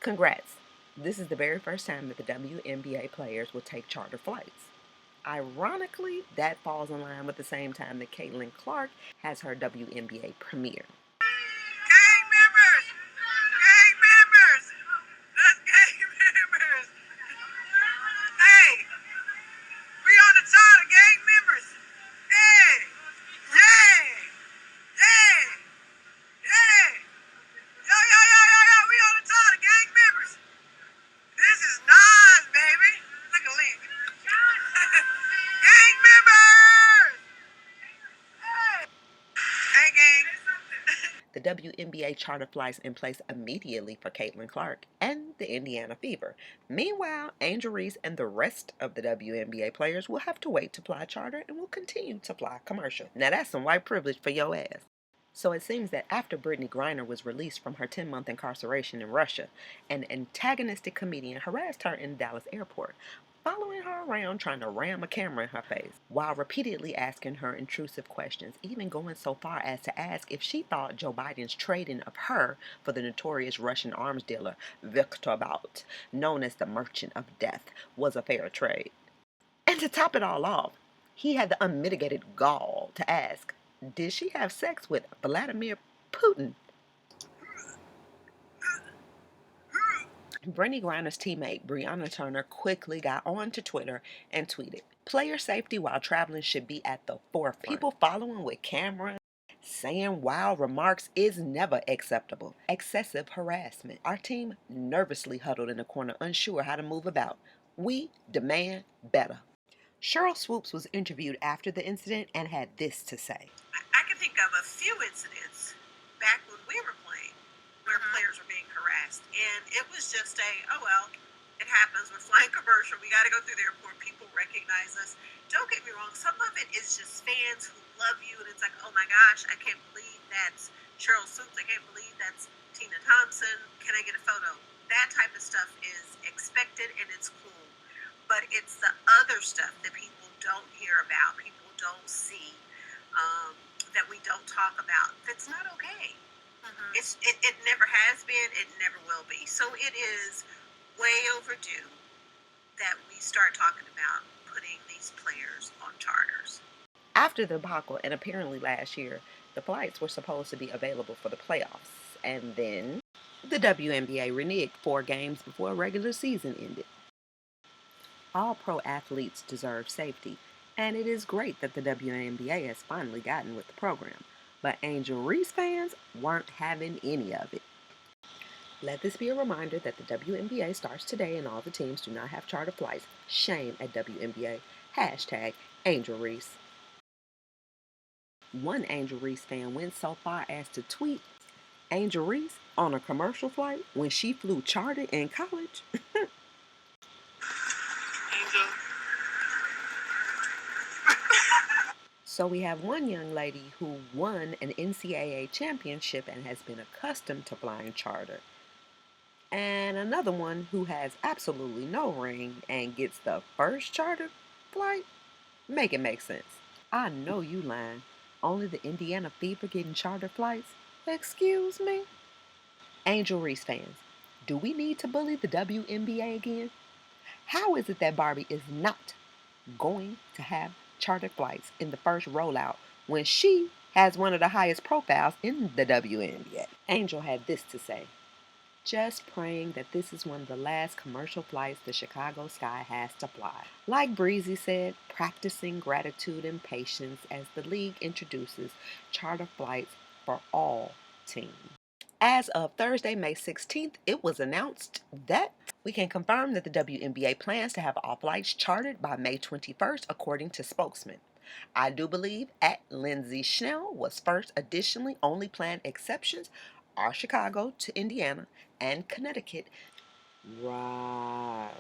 Congrats! This is the very first time that the WNBA players will take charter flights. Ironically, that falls in line with the same time that Caitlin Clark has her WNBA premiere. Gang members! Gang members! That's gang members! Hey! We on the charter, gang members! Hey! Yay! Yay! Yay! Yo, yo, yo, yo, yo! We on the charter, gang members! This is Nas, baby! Look at Link. Gang members! Hey! Hey, gang! The WNBA charter flights in place immediately for Caitlin Clark and the Indiana Fever. Meanwhile, Angel Reese and the rest of the WNBA players will have to wait to fly charter and will continue to fly commercial. Now that's some white privilege for your ass. So it seems that after Brittany Griner was released from her 10-month incarceration in Russia, an antagonistic comedian harassed her in the Dallas airport, following her around trying to ram a camera in her face, while repeatedly asking her intrusive questions, even going so far as to ask if she thought Joe Biden's trading of her for the notorious Russian arms dealer Viktor Bout, known as the Merchant of Death, was a fair trade. And to top it all off, he had the unmitigated gall to ask, did she have sex with Vladimir Putin? Brittany Griner's teammate Brianna Turner quickly got onto Twitter and tweeted, player safety while traveling should be at the forefront. People following with cameras, saying wild remarks is never acceptable. Excessive harassment. Our team nervously huddled in a corner, unsure how to move about. We demand better. Cheryl Swoops was interviewed after the incident and had this to say. I can think of a few incidents back when we were playing where players were being harassed. And it was just oh, well, it happens. We're flying commercial. We got to go through the airport. People recognize us. Don't get me wrong. Some of it is just fans who love you. And it's like, oh my gosh, I can't believe that's Cheryl Swoops. I can't believe that's Tina Thompson. Can I get a photo? That type of stuff is expected and it's cool. But it's the other stuff that people don't hear about, people don't see, that we don't talk about. That's not okay. It never has been. It never will be. So it is way overdue that we start talking about putting these players on charters. After the debacle, and apparently last year, the flights were supposed to be available for the playoffs. And then the WNBA reneged 4 games before a regular season ended. All pro athletes deserve safety, and it is great that the WNBA has finally gotten with the program. But Angel Reese fans weren't having any of it. Let this be a reminder that the WNBA starts today and all the teams do not have charter flights. Shame at WNBA. Hashtag Angel Reese. One Angel Reese fan went so far as to tweet Angel Reese on a commercial flight when she flew charter in college. Angel. So we have one young lady who won an NCAA championship and has been accustomed to flying charter, and another one who has absolutely no ring and gets the first charter flight. Make it make sense. I know you lying. Only the Indiana Fever getting charter flights? Excuse me? Angel Reese fans, do we need to bully the WNBA again? How is it that Barbie is not going to have charter flights in the first rollout when she has one of the highest profiles in the WNBA? Angel had this to say. Just praying that this is one of the last commercial flights the Chicago Sky has to fly. Like Breezy said, practicing gratitude and patience as the league introduces charter flights for all teams. As of Thursday, May 16th, it was announced that we can confirm that the WNBA plans to have all flights chartered by May 21st, according to spokesman. I do believe at Lindsay Schnell was first. Additionally, only planned exceptions are Chicago to Indiana and Connecticut. Right.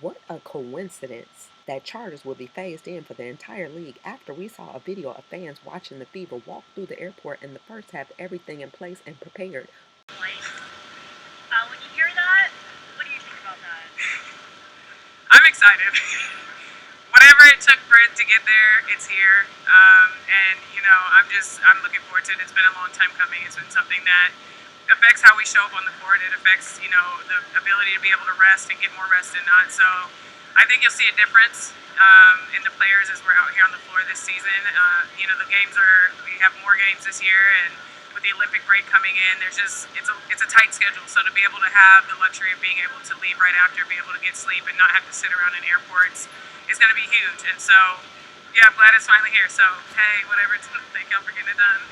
What a coincidence that charters will be phased in for the entire league after we saw a video of fans watching the Fever walk through the airport and the first have everything in place and prepared. When you hear that, what do you think about that? I'm excited. Whatever it took for it to get there, it's here. And I'm looking forward to it. It's been a long time coming. It's been something that affects how we show up on the court. It affects, the ability to be able to rest and get more rest and not. So I think you'll see a difference in the players as we're out here on the floor this season. The games we have more games this year, and with the Olympic break coming in, it's a tight schedule. So to be able to have the luxury of being able to leave right after, be able to get sleep, and not have to sit around in airports is going to be huge. And so, yeah, I'm glad it's finally here. So hey, whatever. Thank y'all for getting it done.